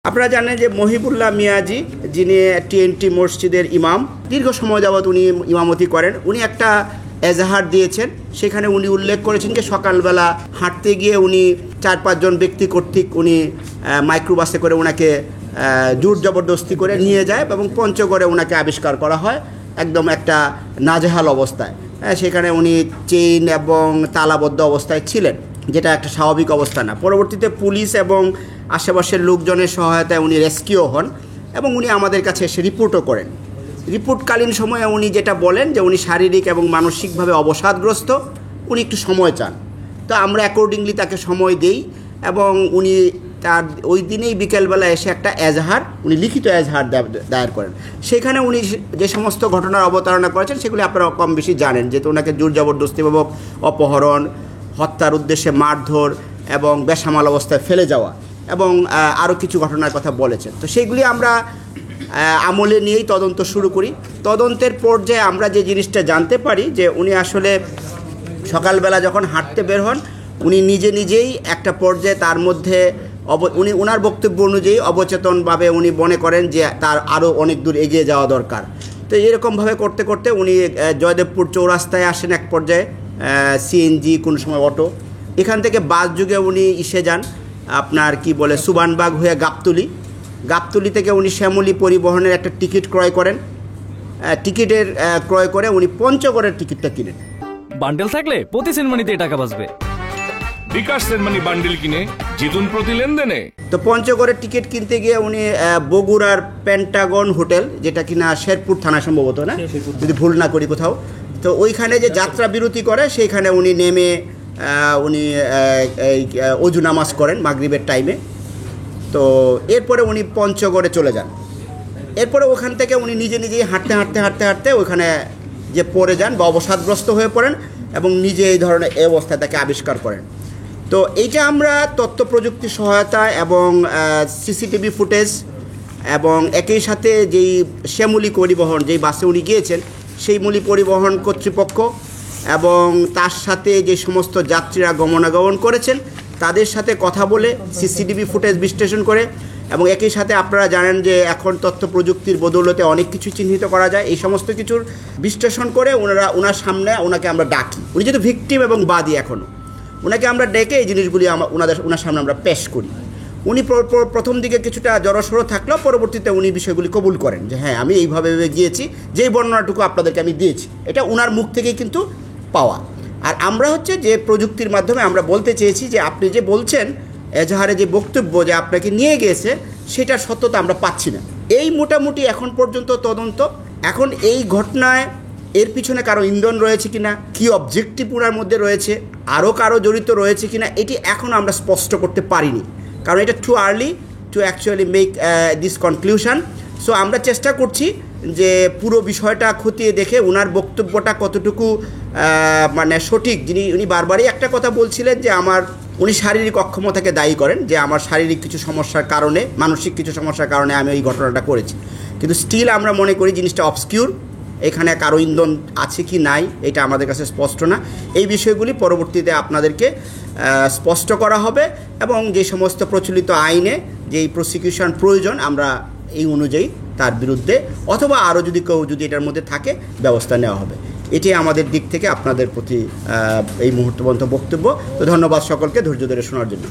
আপনারা জানেন যে মহিবুল্লাহ মিয়াজি যিনি টিএনটি মসজিদের ইমাম, দীর্ঘ সময় যাবৎ উনি ইমামতি করেন। উনি একটা এজাহার দিয়েছেন, সেখানে উনি উল্লেখ করেছেন যে সকালবেলা হাঁটতে গিয়ে উনি 4-5 জন ব্যক্তি কর্তৃক উনি মাইক্রোবাসে করে ওনাকে জোর জবরদস্তি করে নিয়ে যায় এবং পঞ্চগড়ে ওনাকে আবিষ্কার করা হয় একদম একটা নাজেহাল অবস্থায়। সেখানে উনি চেইন এবং তালাবদ্ধ অবস্থায় ছিলেন, যেটা একটা স্বাভাবিক অবস্থা না। পরবর্তীতে পুলিশ এবং আশেপাশের লোকজনের সহায়তায় উনি রেস্কিউ হন এবং উনি আমাদের কাছে এসে রিপোর্টও করেন। রিপোর্টকালীন সময়ে উনি যেটা বলেন যে উনি শারীরিক এবং মানসিকভাবে অবসাদগ্রস্ত, উনি একটু সময় চান। তো আমরা অ্যাকর্ডিংলি তাকে সময় দেই এবং উনি তার ওই দিনেই বিকেলবেলা এসে একটা এজাহার, উনি লিখিত এজাহার দায়ের করেন। সেখানে উনি যে সমস্ত ঘটনার অবতারণা করেছেন সেগুলি আপনারা কম বেশি জানেন, যেহেতু ওনাকে জোর জবরদস্তিপূর্বক অপহরণ, হত্যার উদ্দেশ্যে মারধর এবং বেসামাল অবস্থায় ফেলে যাওয়া এবং আরও কিছু ঘটনার কথা বলেছেন। তো সেগুলি আমরা আমলে নিয়েই তদন্ত শুরু করি। তদন্তের পর্যায়ে আমরা যে জিনিসটা জানতে পারি যে উনি আসলে সকালবেলা যখন হাঁটতে বের হন, উনি নিজেই একটা পর্যায়ে তার মধ্যে উনি ওনার বক্তব্য অনুযায়ী অবচেতনভাবে উনি মনে করেন যে তার আরও অনেক দূর এগিয়ে যাওয়া দরকার। তো এরকমভাবে করতে করতে উনি জয়দেবপুর চৌরাস্তায় আসেন এক পর্যায়ে, সিএনজি কোন সময় অটো, এখান থেকে বাস যুগে উনি যান আপনার সুবানবাগ হয়ে গাবতলি থেকে উনি শ্যামলী পরিবহনের একটা টিকিট ক্রয় করেন। টিকিটের ক্রয় করে উনি পঞ্চগড়ের টিকিটটা কিনেন। বান্ডেল থাকলে প্রতি সেনমানিতে টাকা বাঁচবে। বিকাশ সেনমানি বান্ডেল কিনে জিতুন প্রতি লেনদেনে। তো পঞ্চগড়ের টিকিট কিনতে গিয়ে উনি বগুড়ার পেন্টাগন হোটেল, যেটা কিনা শেরপুর থানা সম্ভবত, না যদি ভুল না করি কোথাও, তো ওইখানে যে যাত্রা বিরতি করে সেইখানে উনি নেমে উনি এই অজু নামাজ করেন মাগরিবের টাইমে। তো এরপরে উনি পঞ্চগড়ে চলে যান। এরপরে ওখান থেকে উনি নিজেই হাঁটতে ওইখানে যে পড়ে যান বা অবসাদগ্রস্ত হয়ে পড়েন এবং নিজে এই ধরনের এই অবস্থায় তাকে আবিষ্কার করেন। তো এইটা আমরা তথ্য প্রযুক্তির সহায়তা এবং সিসিটিভি ফুটেজ এবং একই সাথে যেই শ্যামলী পরিবহন, যেই বাসে উনি গিয়েছেন সেই মূলী পরিবহন কর্তৃপক্ষ এবং তার সাথে যে সমস্ত যাত্রীরা গমনাগমন করেছেন তাদের সাথে কথা বলে সিসিটিভি ফুটেজ বিশ্লেষণ করে এবং একই সাথে আপনারা জানেন যে এখন তথ্য প্রযুক্তির বদৌলতে অনেক কিছু চিহ্নিত করা যায়, এই সমস্ত কিছুর বিশ্লেষণ করে ওনার সামনে ওনাকে আমরা ডাকি। উনি যেহেতু ভিকটিম এবং বাদী, এখনও ওনাকে আমরা ডেকে এই জিনিসগুলি ওনার সামনে আমরা পেশ করি। উনি প্রথম দিকে কিছুটা জড়সড় থাকলেও পরবর্তীতে উনি বিষয়গুলি কবুল করেন যে হ্যাঁ আমি এইভাবে গিয়েছি, যেই বর্ণনাটুকু আপনাদেরকে আমি দিয়েছি এটা ওনার মুখ থেকেই কিন্তু পাওয়া। আর আমরা যে প্রযুক্তির মাধ্যমে আমরা বলতে চেয়েছি যে আপনি যে বলছেন এজাহারে যে বক্তব্য যে আপনাকে নিয়ে গিয়েছে সেটার সত্যতা আমরা পাচ্ছি না। এই মোটামুটি এখন পর্যন্ত তদন্ত। এখন এই ঘটনায় এর পিছনে কারো ইন্ধন রয়েছে কিনা, কি অবজেক্টিভ ওনার মধ্যে রয়েছে, আরও কারো জড়িত রয়েছে কিনা, এটি এখন আমরা স্পষ্ট করতে পারিনি, কারণ এটা too early two actually make this conclusion. So আমরা চেষ্টা করছি যে পুরো বিষয়টা খতিয়ে দেখে ওনার বক্তব্যটা কতটুকু মানে সঠিক। উনি বারবারই একটা কথা বলছিলেন যে উনি শারীরিক অক্ষমতাকে দায়ী করেন, যে আমার শারীরিক কিছু সমস্যার কারণে, মানসিক কিছু সমস্যার কারণে আমি এই ঘটনাটা করেছি। কিন্তু স্টিল আমরা মনে করি জিনিসটা অবস্কিউর, এখানে কারো ইন্ধন আছে কি নাই এটা আমাদের কাছে স্পষ্ট না। এই বিষয়গুলি পরবর্তীতে আপনাদেরকে স্পষ্ট করা হবে এবং যে সমস্ত প্রচলিত আইনে যেই প্রসিকিউশন প্রয়োজন আমরা এই অনুযায়ী তার বিরুদ্ধে অথবা আরও যদি এটার মধ্যে থাকে ব্যবস্থা নেওয়া হবে। এটি আমাদের দিক থেকে আপনাদের প্রতি এই মুহূর্ত পর্যন্ত বক্তব্য। তো ধন্যবাদ সকলকে ধৈর্য ধরে শোনার জন্য।